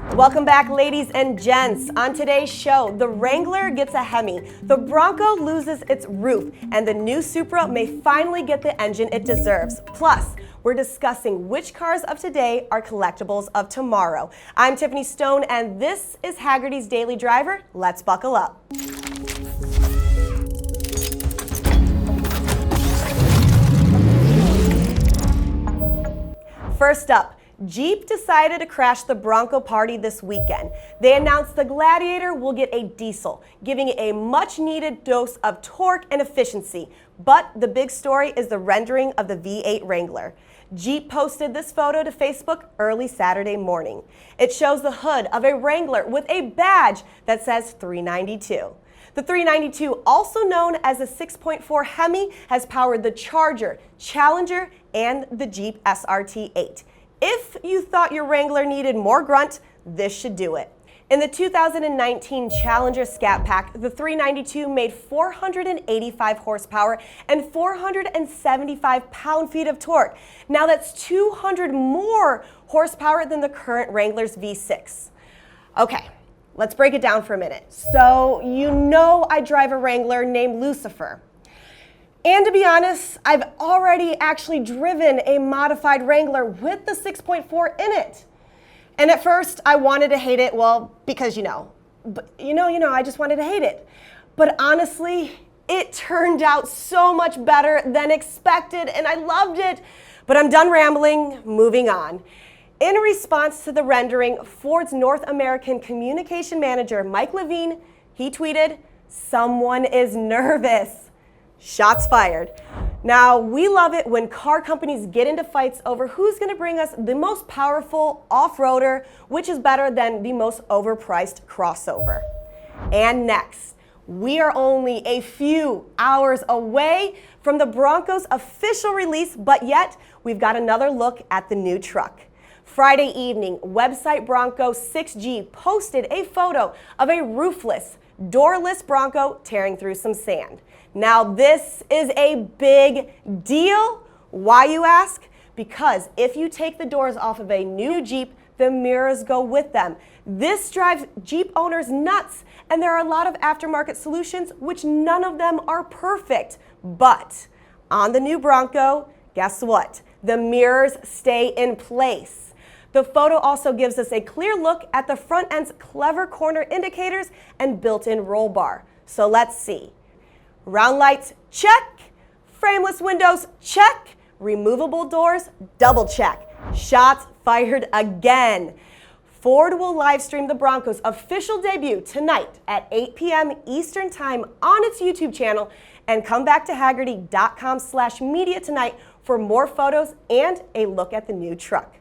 Welcome back, ladies and gents. On today's show, the Wrangler gets a Hemi, the Bronco loses its roof, and the new Supra may finally get the engine it deserves. Plus, we're discussing which cars of today are collectibles of tomorrow. I'm Tiffany Stone, and this is Hagerty's Daily Driver. Let's buckle up. First up, Jeep decided to crash the Bronco party this weekend. They announced the Gladiator will get a diesel, giving it a much-needed dose of torque and efficiency. But the big story is the rendering of the V8 Wrangler. Jeep posted this photo to Facebook early Saturday morning. It shows the hood of a Wrangler with a badge that says 392. The 392, also known as the 6.4 Hemi, has powered the Charger, Challenger, and the Jeep SRT8. If you thought your Wrangler needed more grunt, this should do it. In the 2019 Challenger Scat Pack, the 392 made 485 horsepower and 475 pound-feet of torque. Now that's 200 more horsepower than the current Wrangler's V6. Okay, let's break it down for a minute. So you know I drive a Wrangler named Lucifer. And to be honest, I've already actually driven a modified Wrangler with the 6.4 in it. And at first I wanted to hate it, well, because I just wanted to hate it. But honestly, it turned out so much better than expected and I loved it. But I'm done rambling, moving on. In response to the rendering, Ford's North American Communication Manager, Mike Levine, he tweeted, "Someone is nervous." Shots fired. Now, we love it when car companies get into fights over who's going to bring us the most powerful off-roader, which is better than the most overpriced crossover. And next, we are only a few hours away from the Bronco's official release, but yet we've got another look at the new truck. Friday evening, website Bronco 6G posted a photo of a roofless, doorless Bronco tearing through some sand. Now this is a big deal. Why, you ask? Because if you take the doors off of a new Jeep, the mirrors go with them. This drives Jeep owners nuts, and there are a lot of aftermarket solutions, which none of them are perfect. But on the new Bronco, guess what? The mirrors stay in place. The photo also gives us a clear look at the front end's clever corner indicators and built-in roll bar. So let's see. Round lights, check. Frameless windows, check. Removable doors, double check. Shots fired again. Ford will live stream the Bronco's official debut tonight at 8 p.m. Eastern Time on its YouTube channel, and come back to Hagerty.com/media tonight for more photos and a look at the new truck.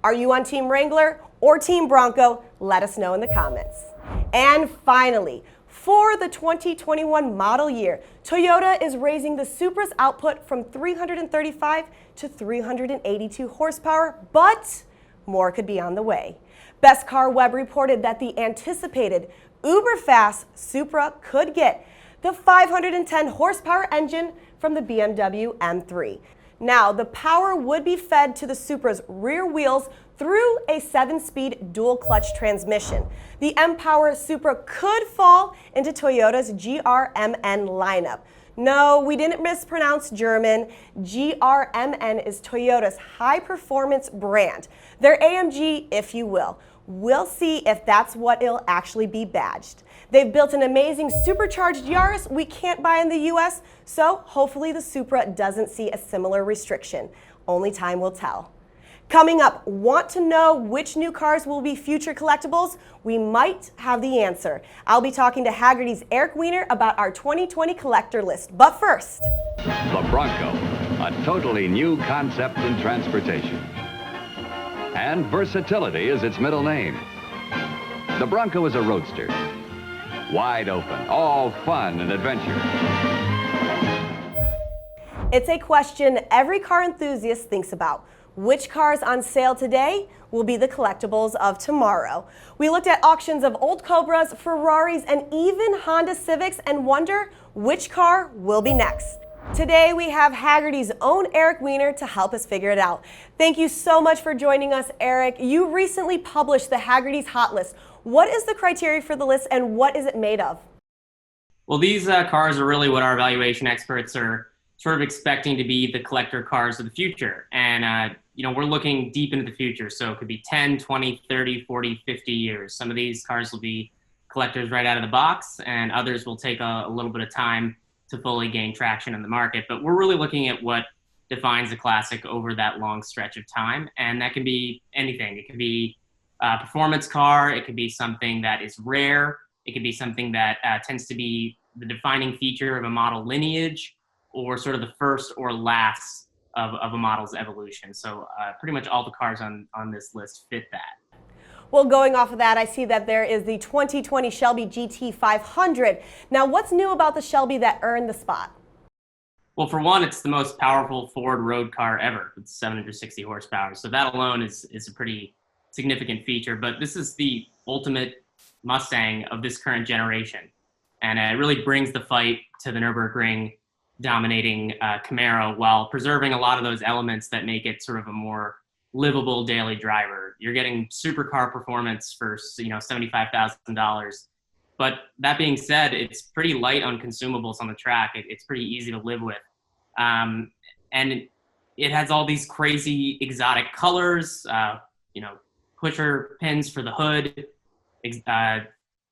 Are you on Team Wrangler or Team Bronco? Let us know in the comments. And finally, for the 2021 model year, Toyota is raising the Supra's output from 335 to 382 horsepower, but more could be on the way. Best Car Web reported that the anticipated uber-fast Supra could get the 510 horsepower engine from the BMW M3. Now, the power would be fed to the Supra's rear wheels through a 7-speed dual-clutch transmission. The M-Power Supra could fall into Toyota's GRMN lineup. No, we didn't mispronounce German. GRMN is Toyota's high-performance brand. Their AMG, if you will. We'll see if that's what it'll actually be badged. They've built an amazing supercharged Yaris we can't buy in the US, so hopefully the Supra doesn't see a similar restriction. Only time will tell. Coming up, want to know which new cars will be future collectibles? We might have the answer. I'll be talking to Hagerty's Eric Weiner about our 2020 collector list. But first, the Bronco, a totally new concept in transportation. And versatility is its middle name. The Bronco is a roadster. Wide open, all fun and adventure. It's a question every car enthusiast thinks about. Which cars on sale today will be the collectibles of tomorrow? We looked at auctions of old Cobras, Ferraris, and even Honda Civics and wonder which car will be next. Today we have Hagerty's own Eric Weiner to help us figure it out. Thank you so much for joining us, Eric. You recently published the Hagertys Hot List. What is the criteria for the list and what is it made of? Well, these cars are really what our evaluation experts are sort of expecting to be the collector cars of the future. And, we're looking deep into the future. So it could be 10, 20, 30, 40, 50 years. Some of these cars will be collectors right out of the box, and others will take a little bit of time to fully gain traction in the market. But we're really looking at what defines a classic over that long stretch of time. And that can be anything. It could be a performance car. It could be something that is rare. It could be something that tends to be the defining feature of a model lineage, or sort of the first or last of a model's evolution. So pretty much all the cars on this list fit that. Well, going off of that, I see that there is the 2020 Shelby GT500. Now, what's new about the Shelby that earned the spot? Well, for one, it's the most powerful Ford road car ever with 760 horsepower. So that alone is a pretty significant feature. But this is the ultimate Mustang of this current generation. And it really brings the fight to the Nürburgring dominating Camaro while preserving a lot of those elements that make it sort of a more livable daily driver. You're getting supercar performance for $75,000. But that being said, it's pretty light on consumables on the track. It's pretty easy to live with. And it has all these crazy exotic colors, pusher pins for the hood,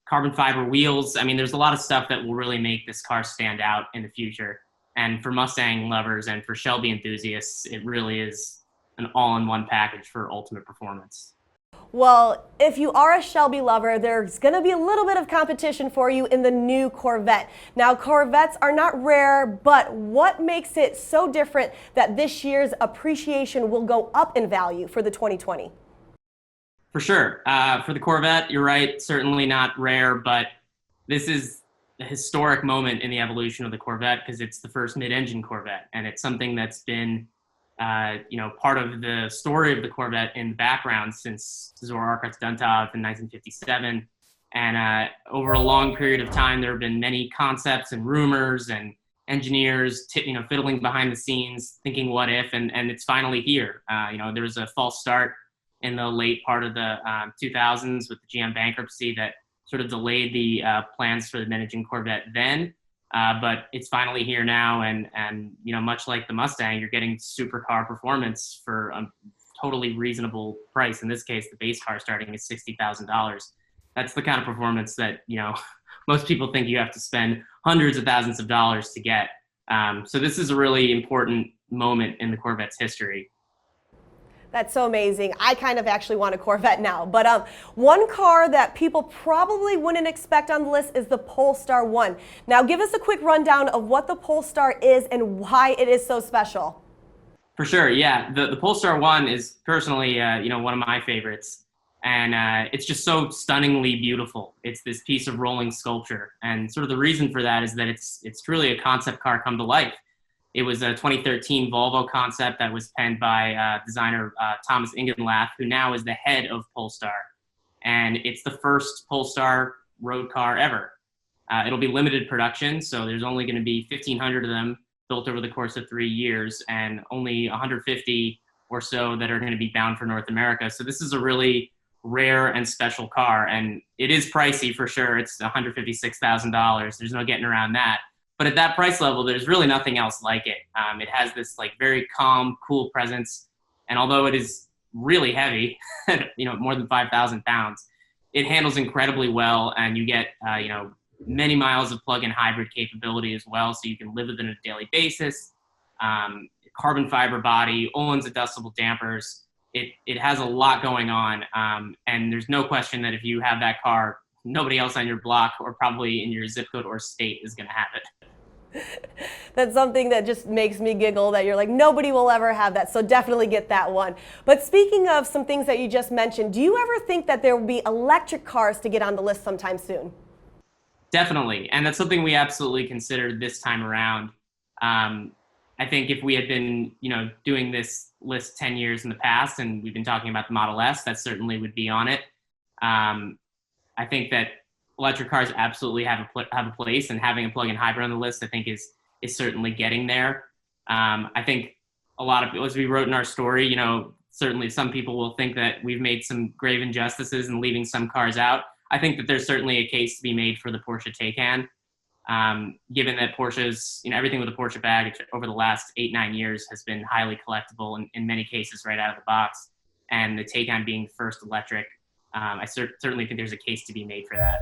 carbon fiber wheels. I mean, there's a lot of stuff that will really make this car stand out in the future. And for Mustang lovers and for Shelby enthusiasts, it really is an all-in-one package for ultimate performance. Well, if you are a Shelby lover, there's going to be a little bit of competition for you in the new Corvette. Now, Corvettes are not rare, but what makes it so different that this year's appreciation will go up in value for the 2020? For sure. For the Corvette, you're right, certainly not rare, but this is a historic moment in the evolution of the Corvette because it's the first mid-engine Corvette, and it's something that's been part of the story of the Corvette in the background since Zora Arkwright-Duntov in 1957. And over a long period of time, there have been many concepts and rumors and engineers, fiddling behind the scenes, thinking what if, and it's finally here. There was a false start in the late part of the 2000s with the GM bankruptcy that sort of delayed the plans for the mid-engine Corvette then. But it's finally here now, and much like the Mustang, you're getting supercar performance for a totally reasonable price. In this case, the base car starting at $60,000. That's the kind of performance that most people think you have to spend hundreds of thousands of dollars to get. So this is a really important moment in the Corvette's history. That's so amazing. I kind of actually want a Corvette now. But one car that people probably wouldn't expect on the list is the Polestar 1. Now, give us a quick rundown of what the Polestar is and why it is so special. For sure, yeah. The Polestar 1 is personally, one of my favorites. And it's just so stunningly beautiful. It's this piece of rolling sculpture. And sort of the reason for that is that it's truly a concept car come to life. It was a 2013 Volvo concept that was penned by designer Thomas Ingenlath, who now is the head of Polestar. And it's the first Polestar road car ever. It'll be limited production, so there's only going to be 1,500 of them built over the course of 3 years, and only 150 or so that are going to be bound for North America. So this is a really rare and special car, and it is pricey for sure. It's $156,000. There's no getting around that. But at that price level, there's really nothing else like it. It has this very calm, cool presence. And although it is really heavy, more than 5,000 pounds, it handles incredibly well. And you get, many miles of plug-in hybrid capability as well. So you can live with it on a daily basis. Carbon fiber body, Öhlins adjustable dampers. It has a lot going on. And there's no question that if you have that car, nobody else on your block or probably in your zip code or state is going to have it. That's something that just makes me giggle, that you're like, nobody will ever have that. So definitely get that one. But speaking of some things that you just mentioned, do you ever think that there will be electric cars to get on the list sometime soon? Definitely. And that's something we absolutely considered this time around. I think if we had been, doing this list 10 years in the past and we've been talking about the Model S, that certainly would be on it. I think that electric cars absolutely have a place, and having a plug-in hybrid on the list, I think, is is certainly getting there. I think a lot of people, as we wrote in our story, you know, certainly some people will think that we've made some grave injustices and leaving some cars out. I think that there's certainly a case to be made for the Porsche Taycan, given that Porsche's, you know, everything with the Porsche bag over the last 8-9 years has been highly collectible in many cases right out of the box. And the Taycan being first electric, I certainly think there's a case to be made for that.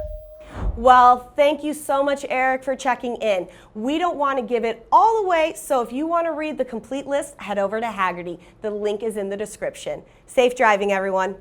Well, thank you so much, Eric, for checking in. We don't want to give it all away, so if you want to read the complete list, head over to Hagerty. The link is in the description. Safe driving, everyone.